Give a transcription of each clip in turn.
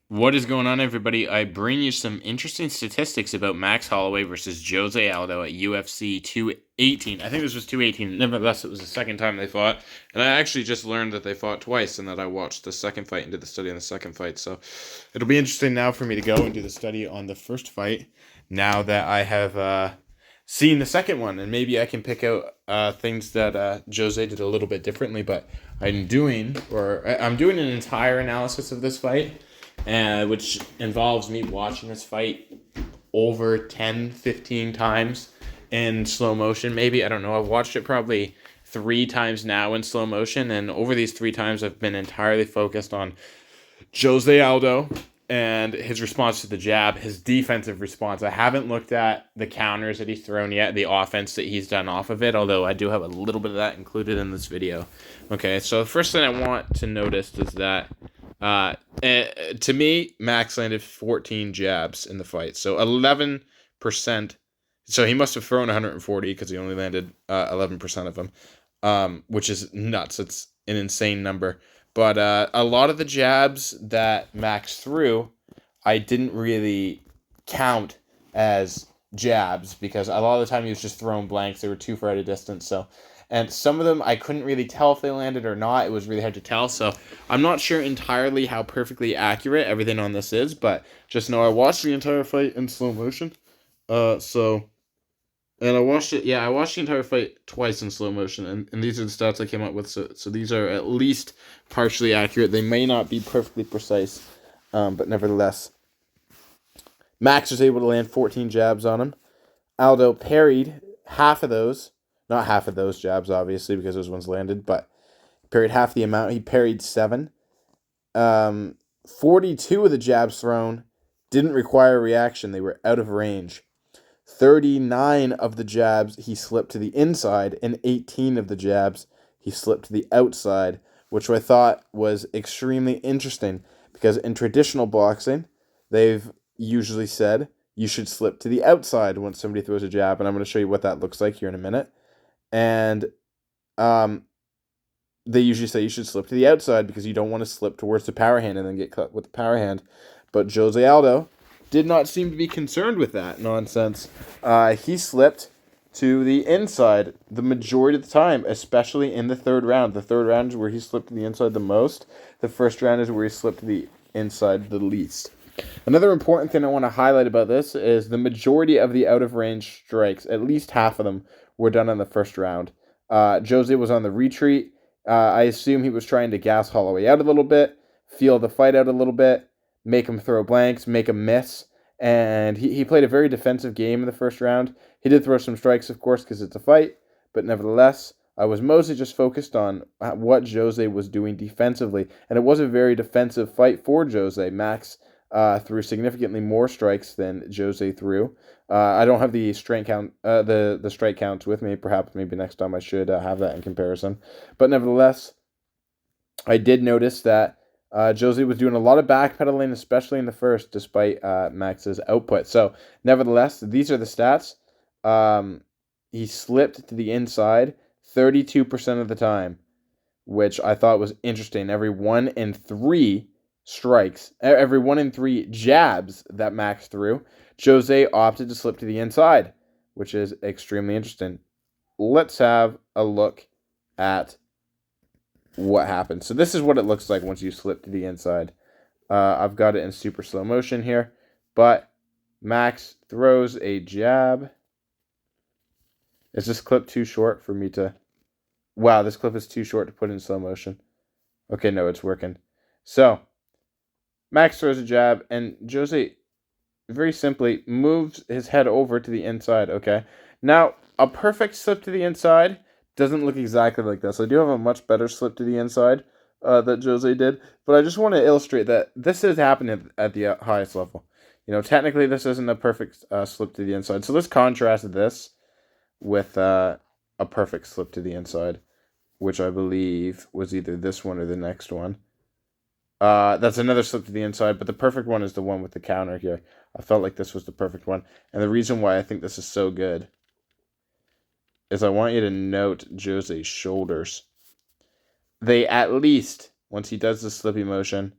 What is going on, everybody? I bring you some interesting statistics about Max Holloway versus Jose Aldo at UFC 218. I think this was 218. Nevertheless, it was the second time they fought. And I actually just learned that they fought twice and that I watched the second fight and did the study on the second fight. So it'll be interesting now for me to go and do the study on the first fight now that I have seen the second one. And maybe I can pick out things that Jose did a little bit differently. But I'm doing an entire analysis of this fight, which involves me watching this fight over 10, 15 times in slow motion, maybe. I don't know. I've watched it probably 3 times now in slow motion, and over these 3 times, I've been entirely focused on Jose Aldo and his response to the jab, his defensive response. I haven't looked at the counters that he's thrown yet, the offense that he's done off of it, although I do have a little bit of that included in this video. Okay, so the first thing I want to notice is that to me, Max landed 14 jabs in the fight, so 11%. So he must have thrown 140 because he only landed 11% of them, which is nuts. It's an insane number. But a lot of the jabs that Max threw, I didn't really count as jabs because a lot of the time he was just throwing blanks. They were too far at a distance. And some of them I couldn't really tell if they landed or not. It was really hard to tell. So I'm not sure entirely how perfectly accurate everything on this is, but just know I watched the entire fight in slow motion. And I watched it. Yeah, I watched the entire fight twice in slow motion, and these are the stats I came up with. So these are at least partially accurate. They may not be perfectly precise, but nevertheless, Max was able to land 14 jabs on him. Aldo parried half of those. Not half of those jabs, obviously, because those ones landed, but parried half the amount. He parried 7. 42 of the jabs thrown didn't require a reaction. They were out of range. 39 of the jabs he slipped to the inside, and 18 of the jabs he slipped to the outside, which I thought was extremely interesting because in traditional boxing, they've usually said you should slip to the outside when somebody throws a jab, and I'm going to show you what that looks like here in a minute. And they usually say you should slip to the outside because you don't want to slip towards the power hand and then get cut with the power hand. But Jose Aldo did not seem to be concerned with that nonsense. He slipped to the inside the majority of the time, especially in the third round. The third round is where he slipped to the inside the most. The first round is where he slipped to the inside the least. Another important thing I want to highlight about this is the majority of the out-of-range strikes, at least half of them, were done in the first round. Jose was on the retreat. I assume he was trying to gas Holloway out a little bit, feel the fight out a little bit, make him throw blanks, make him miss. And he played a very defensive game in the first round. He did throw some strikes, of course, because it's a fight. But nevertheless, I was mostly just focused on what Jose was doing defensively. And it was a very defensive fight for Jose. Max threw significantly more strikes than Jose threw. I don't have the strike count, the strike counts with me. Perhaps maybe next time I should have that in comparison. But nevertheless, I did notice that Jose was doing a lot of backpedaling, especially in the first, despite Max's output. So, nevertheless, these are the stats. He slipped to the inside 32% of the time, which I thought was interesting. Every 1 in 3 strikes, every 1 in 3 jabs that Max threw, Jose opted to slip to the inside, which is extremely interesting. Let's have a look at what happened. So this is what it looks like once you slip to the inside. I've got it in super slow motion here, but Max throws a jab. Is this clip too short for me to... Wow, this clip is too short to put in slow motion. Okay, no, it's working. So, Max throws a jab, and Jose very simply moves his head over to the inside, okay? Now, a perfect slip to the inside doesn't look exactly like this. I do have a much better slip to the inside that Jose did, but I just want to illustrate that this is happening at the highest level. You know, technically this isn't a perfect slip to the inside. So let's contrast this with a perfect slip to the inside, which I believe was either this one or the next one. That's another slip to the inside, but the perfect one is the one with the counter here. I felt like this was the perfect one. And the reason why I think this is so good is I want you to note Jose's shoulders. They at least, once he does the slippy motion,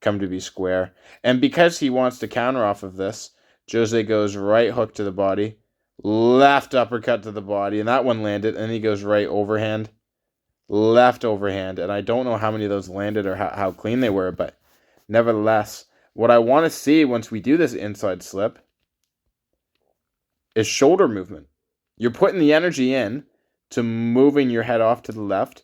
come to be square. And because he wants to counter off of this, Jose goes right hook to the body, left uppercut to the body, and that one landed, and he goes right overhand, left overhand, and I don't know how many of those landed or how clean they were, but nevertheless, what I want to see once we do this inside slip is shoulder movement. You're putting the energy in to moving your head off to the left,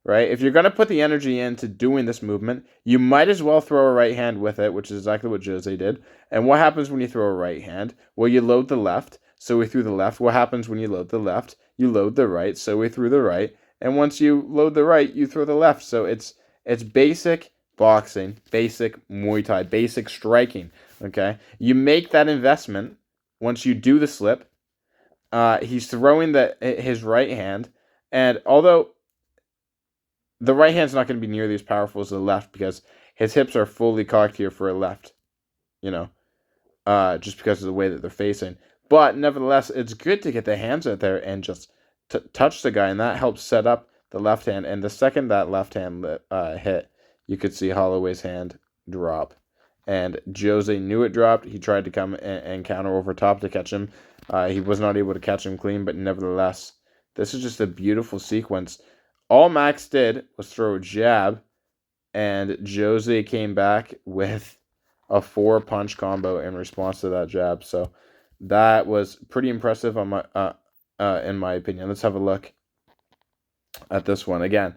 right? If you're going to put the energy into doing this movement, you might as well throw a right hand with it, which is exactly what Jose did. And what happens when you throw a right hand? Well, you load the left, so we threw the left. What happens when you load the left? You load the right, so we threw the right. And once you load the right, you throw the left. So it's basic boxing, basic Muay Thai, basic striking, okay? You make that investment once you do the slip. He's throwing his right hand, and although the right hand's not going to be nearly as powerful as the left because his hips are fully cocked here for a left, just because of the way that they're facing. But nevertheless, it's good to get the hands out there and just touch the guy, and that helps set up the left hand. And the second that left hand hit, you could see Holloway's hand drop. And Jose knew it dropped. He tried to come and counter over top to catch him. He was not able to catch him clean, but nevertheless, this is just a beautiful sequence. All Max did was throw a jab, and Jose came back with a 4-punch combo in response to that jab. So that was pretty impressive in my opinion. Let's have a look at this one. Again,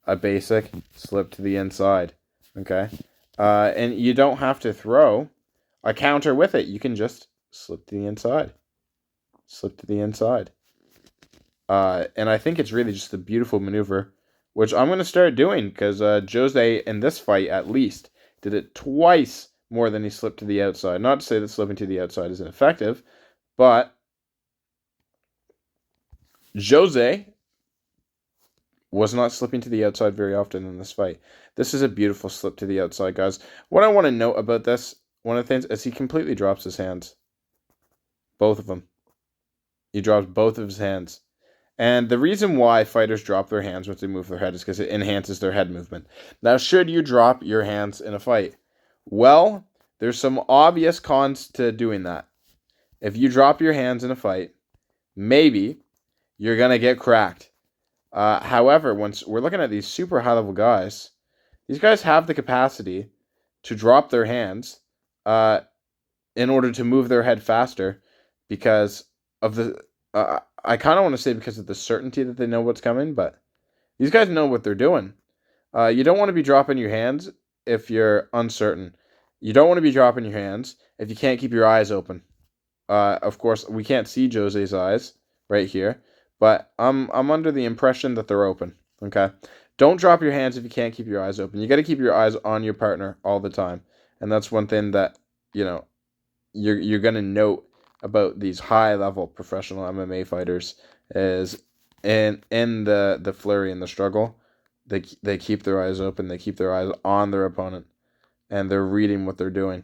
a basic slip to the inside, okay? And you don't have to throw a counter with it. You can just slip to the inside. Slip to the inside. And I think it's really just a beautiful maneuver, which I'm going to start doing because Jose, in this fight at least, did it twice more than he slipped to the outside. Not to say that slipping to the outside isn't effective, but Jose was not slipping to the outside very often in this fight. This is a beautiful slip to the outside, guys. What I want to note about this, one of the things, is he completely drops his hands. Both of them. He drops both of his hands. And the reason why fighters drop their hands once they move their head is because it enhances their head movement. Now, should you drop your hands in a fight? Well, there's some obvious cons to doing that. If you drop your hands in a fight, maybe you're going to get cracked. However, once we're looking at these super high-level guys, these guys have the capacity to drop their hands in order to move their head faster because of the... I kind of want to say because of the certainty that they know what's coming, but these guys know what they're doing. You don't want to be dropping your hands if you're uncertain. You don't want to be dropping your hands if you can't keep your eyes open. Of course, we can't see Jose's eyes right here, but I'm under the impression that they're open, okay? Don't drop your hands if you can't keep your eyes open. You got to keep your eyes on your partner all the time, and that's one thing that, you're going to note about these high-level professional MMA fighters is in the flurry and the struggle, they keep their eyes open, they keep their eyes on their opponent, and they're reading what they're doing,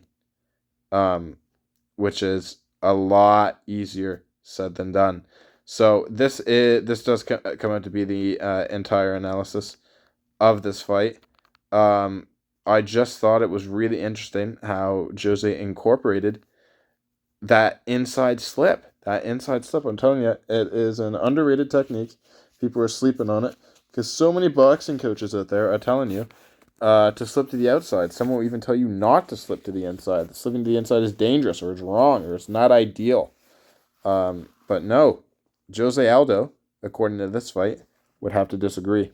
which is a lot easier said than done. So this does come out to be the entire analysis of this fight. I just thought it was really interesting how Jose incorporated that inside slip. I'm telling you, it is an underrated technique. People are sleeping on it because so many boxing coaches out there are telling you to slip to the outside. Some will even tell you not to slip to the inside. Slipping to the inside is dangerous, or it's wrong, or it's not ideal. But no, Jose Aldo, according to this fight, would have to disagree.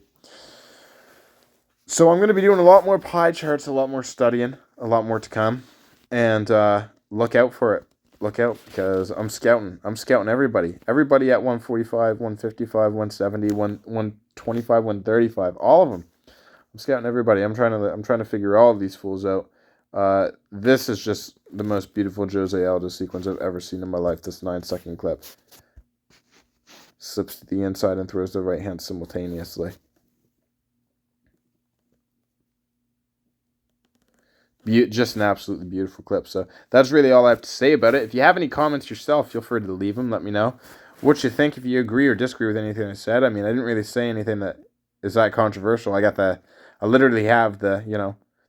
So I'm going to be doing a lot more pie charts, a lot more studying, a lot more to come, and look out for it. Look out, because I'm scouting. I'm scouting everybody. Everybody at 145, 155, 170, 125, 135. All of them. I'm scouting everybody. I'm trying to figure all of these fools out. This is just the most beautiful Jose Aldo sequence I've ever seen in my life. This 9-second clip. Slips to the inside and throws the right hand simultaneously. Just an absolutely beautiful clip. So that's really all I have to say about it. If you have any comments yourself, feel free to leave them. Let me know what you think, if you agree or disagree with anything I said. I mean, I didn't really say anything that is that controversial. I literally have the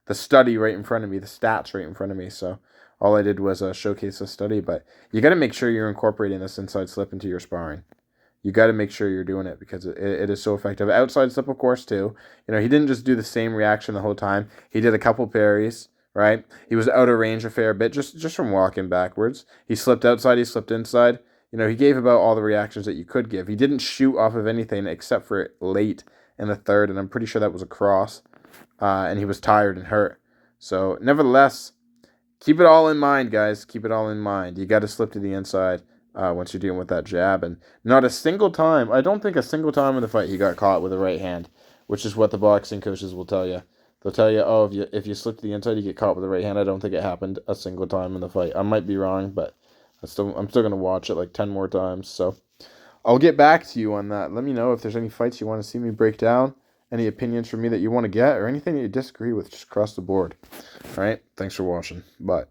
the study right in front of me, the stats right in front of me. So all I did was showcase the study. But you got to make sure you're incorporating this inside slip into your sparring. You got to make sure you're doing it because it is so effective. Outside slip, of course, too. He didn't just do the same reaction the whole time. He did a couple parries, right? He was out of range a fair bit just from walking backwards. He slipped outside, he slipped inside. He gave about all the reactions that you could give. He didn't shoot off of anything except for late in the third, and I'm pretty sure that was a cross. And he was tired and hurt. So, nevertheless, keep it all in mind, guys. Keep it all in mind. You got to slip to the inside once you're dealing with that jab. And not a single time, I don't think a single time in the fight he got caught with a right hand, which is what the boxing coaches will tell you. They'll tell you, oh, if you slip to the inside, you get caught with a right hand. I don't think it happened a single time in the fight. I might be wrong, but I'm still going to watch it like 10 more times. So I'll get back to you on that. Let me know if there's any fights you want to see me break down, any opinions from me that you want to get, or anything that you disagree with, just across the board. All right? Thanks for watching. Bye.